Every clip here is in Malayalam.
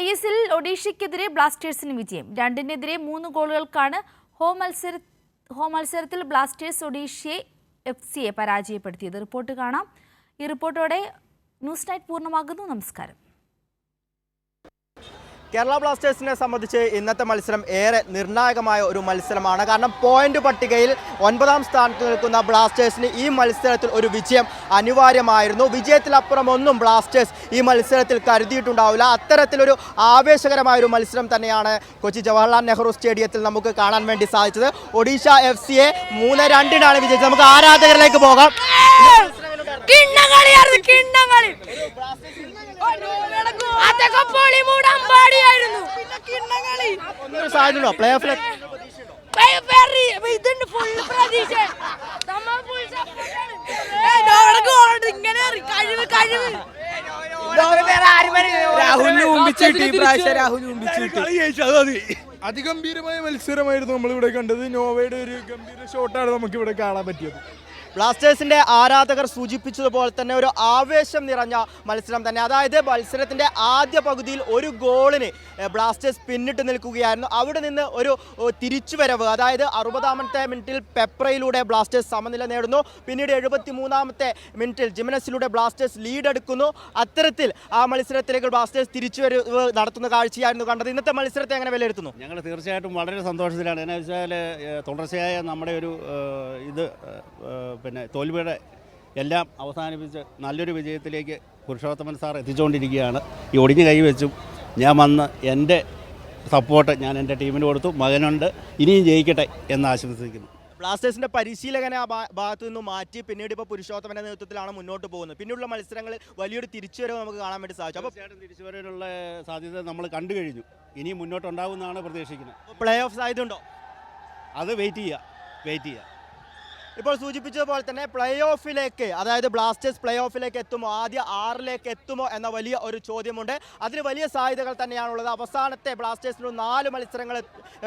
ISL ഒഡീഷയ്ക്കെതിരെ ബ്ലാസ്റ്റേഴ്സിന് വിജയം. 2-നെതിരെ 3 ഗോളുകൾക്കാണ് ഹോം മത്സരത്തിൽ ബ്ലാസ്റ്റേഴ്സ് ഒഡീഷയെ FC പരാജയപ്പെടുത്തിയത്. റിപ്പോർട്ട് കാണാം. ഈ റിപ്പോർട്ടോടെ ന്യൂസ് നൈറ്റ് പൂർണ്ണമാകുന്നു. നമസ്കാരം. കേരള ബ്ലാസ്റ്റേഴ്സിനെ സംബന്ധിച്ച് ഇന്നത്തെ മത്സരം ഏറെ നിർണായകമായ ഒരു മത്സരമാണ്. കാരണം പോയിന്റ് പട്ടികയിൽ 9ാം സ്ഥാനത്ത് നിൽക്കുന്ന ബ്ലാസ്റ്റേഴ്സിന് ഈ മത്സരത്തിൽ ഒരു വിജയം അനിവാര്യമായിരുന്നു. വിജയത്തിലപ്പുറം ഒന്നും ബ്ലാസ്റ്റേഴ്സ് ഈ മത്സരത്തിൽ കരുതിയിട്ടുണ്ടാവില്ല. അത്തരത്തിലൊരു ആവേശകരമായ ഒരു മത്സരം തന്നെയാണ് കൊച്ചി ജവഹർലാൽ നെഹ്റു സ്റ്റേഡിയത്തിൽ നമുക്ക് കാണാൻ വേണ്ടി സാധിച്ചത്. ഒഡീഷ FCയെ 3-2 വിജയിച്ചത്. നമുക്ക് ആരാധകരിലേക്ക് പോകാം. അതിഗംഭീരമായ മത്സരമായിരുന്നു നമ്മളിവിടെ കണ്ടത്. നോവയുടെ ഒരു ഗംഭീര ഷോട്ടാണ് നമുക്കിവിടെ കാണാൻ പറ്റിയത്. ബ്ലാസ്റ്റേഴ്സിന്റെ ആരാധകർ സൂചിപ്പിച്ചതുപോലെ തന്നെ ഒരു ആവേശം നിറഞ്ഞ മത്സരം തന്നെ. അതായത് മത്സരത്തിന്റെ ആദ്യ പകുതിയിൽ ഒരു ഗോളിന് ബ്ലാസ്റ്റേഴ്സ് പിന്നിട്ട് നിൽക്കുകയായിരുന്നു. അവിടെ നിന്ന് ഒരു തിരിച്ചുവരവ്, അതായത് 60ാമത്തെ മിനിറ്റിൽ പെപ്രയിലൂടെ ബ്ലാസ്റ്റേഴ്സ് സമനില നേടുന്നു. പിന്നീട് 73ാമത്തെ മിനിറ്റിൽ ജിമനസിലൂടെ ബ്ലാസ്റ്റേഴ്സ് ലീഡ് എടുക്കുന്നു. അത്തരത്തിൽ ആ മത്സരത്തിലേക്ക് ബ്ലാസ്റ്റേഴ്സ് തിരിച്ചുവരവ് നടത്തുന്ന കാഴ്ചയായിരുന്നു കണ്ടത്. ഇന്നത്തെ മത്സരത്തെ എങ്ങനെ വിലയിരുത്തുന്നു? ഞങ്ങൾ തീർച്ചയായിട്ടും വളരെ സന്തോഷത്തിലാണ്. എന്നാ വെച്ചാൽ തുടർച്ചയായ നമ്മുടെ ഒരു തോൽവിയുടെ എല്ലാം അവസാനിപ്പിച്ച് നല്ലൊരു വിജയത്തിലേക്ക് പുരുഷോത്തമൻ സാർ എത്തിച്ചുകൊണ്ടിരിക്കുകയാണ്. ഈ ഒടിഞ്ഞ് കൈവച്ചും ഞാൻ വന്ന് എൻ്റെ സപ്പോർട്ട് ഞാൻ എൻ്റെ ടീമിന് കൊടുത്തു. മകനുണ്ട്, ഇനിയും ജയിക്കട്ടെ എന്ന് ആശംസിക്കുന്നു. ബ്ലാസ്റ്റേഴ്സിന്റെ പരിശീലകനെ ആ ഭാഗത്തു നിന്ന് മാറ്റി പിന്നീട് ഇപ്പോൾ പുരുഷോത്തമന്റെ നേതൃത്വത്തിലാണ് മുന്നോട്ട് പോകുന്നത്. പിന്നീടുള്ള മത്സരങ്ങളിൽ വലിയൊരു തിരിച്ചുവരവ് നമുക്ക് കാണാൻ വേണ്ടി സാധിച്ചു. അപ്പോൾ തിരിച്ചുവരവിനുള്ള സാധ്യത നമ്മൾ കണ്ടു കഴിഞ്ഞു. ഇനിയും മുന്നോട്ടുണ്ടാകുമെന്നാണ് പ്രതീക്ഷിക്കുന്നത്. പ്ലേ ഓഫ് സാധ്യത ഉണ്ടോ? അത് വെയിറ്റ് ചെയ്യുക. ഇപ്പോൾ സൂചിപ്പിച്ചതുപോലെ തന്നെ പ്ലേ ഓഫിലേക്ക്, അതായത് ബ്ലാസ്റ്റേഴ്സ് പ്ലേ ഓഫിലേക്ക് എത്തുമോ, ആദ്യ 6ലേക്ക് എത്തുമോ എന്ന വലിയ ഒരു ചോദ്യമുണ്ട്. അതിന് വലിയ സാധ്യതകൾ തന്നെയാണുള്ളത്. അവസാനത്തെ ബ്ലാസ്റ്റേഴ്സിന് 4 മത്സരങ്ങൾ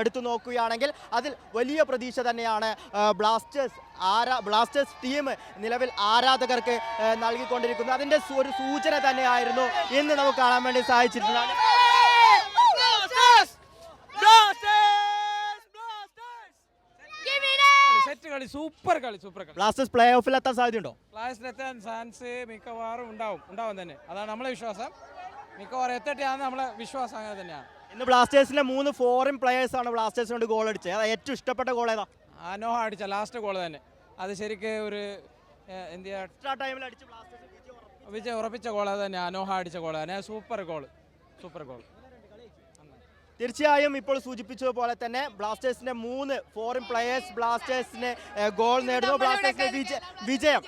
എടുത്തു നോക്കുകയാണെങ്കിൽ അതിൽ വലിയ പ്രതീക്ഷ തന്നെയാണ് ബ്ലാസ്റ്റേഴ്സ് ടീം നിലവിൽ ആരാധകർക്ക് നൽകിക്കൊണ്ടിരിക്കുന്നത്. അതിൻ്റെ ഒരു സൂചന തന്നെയായിരുന്നു ഇന്ന് നമുക്ക് കാണാൻ വേണ്ടി സാധിച്ചിട്ടുള്ളത്. സൂപ്പർ കളി. ബ്ലാസ്റ്റേഴ്സ് പ്ലേ ഓഫിൽ എത്താൻ സാധ്യതയുണ്ടോ? പ്ലേസിലെത്താൻ ചാൻസ് മിക്കവാറും ഉണ്ടാവും തന്നെ. അതാണ് നമ്മളെ വിശ്വാസം. മിക്കവാറും എത്തട്ടെയാണ് നമ്മളെ വിശ്വാസം. അങ്ങനെ തന്നെയാണ്. ഇന്ന് ബ്ലാസ്റ്റേഴ്സിലെ 3 ഫോറിൻ പ്ലേയേഴ്സാണ് ബ്ലാസ്റ്റേഴ്സിനോട് ഗോൾ അടിച്ചത്. അത് ഏറ്റവും ഇഷ്ടപ്പെട്ട ഗോൾ ഏതാ? അനോഹ അടിച്ച ലാസ്റ്റ് ഗോൾ തന്നെ. അത് ശരിക്ക് ഒരു എക്സ്ട്രാ ടൈമിൽ അടിച്ച് വിജയം ഉറപ്പിച്ച ഗോൾ അത് തന്നെ. അനോഹ അടിച്ച ഗോൾ തന്നെ. Super goal. തീർച്ചയായും ഇപ്പോൾ സൂചിപ്പിച്ചതുപോലെ തന്നെ ബ്ലാസ്റ്റേഴ്സിന്റെ 3 ഫോറിൻ പ്ലേയേഴ്സ് ബ്ലാസ്റ്റേഴ്സിന് ഗോൾ നേടുന്നു. ബ്ലാസ്റ്റേഴ്സിന് വിജയം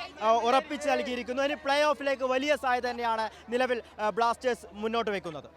ഉറപ്പിച്ച് നൽകിയിരിക്കുന്നു. ഇനി പ്ലേ ഓഫിലേക്ക് വലിയ സാധ്യത തന്നെയാണ് നിലവിൽ ബ്ലാസ്റ്റേഴ്സ് മുന്നോട്ട് വെക്കുന്നത്.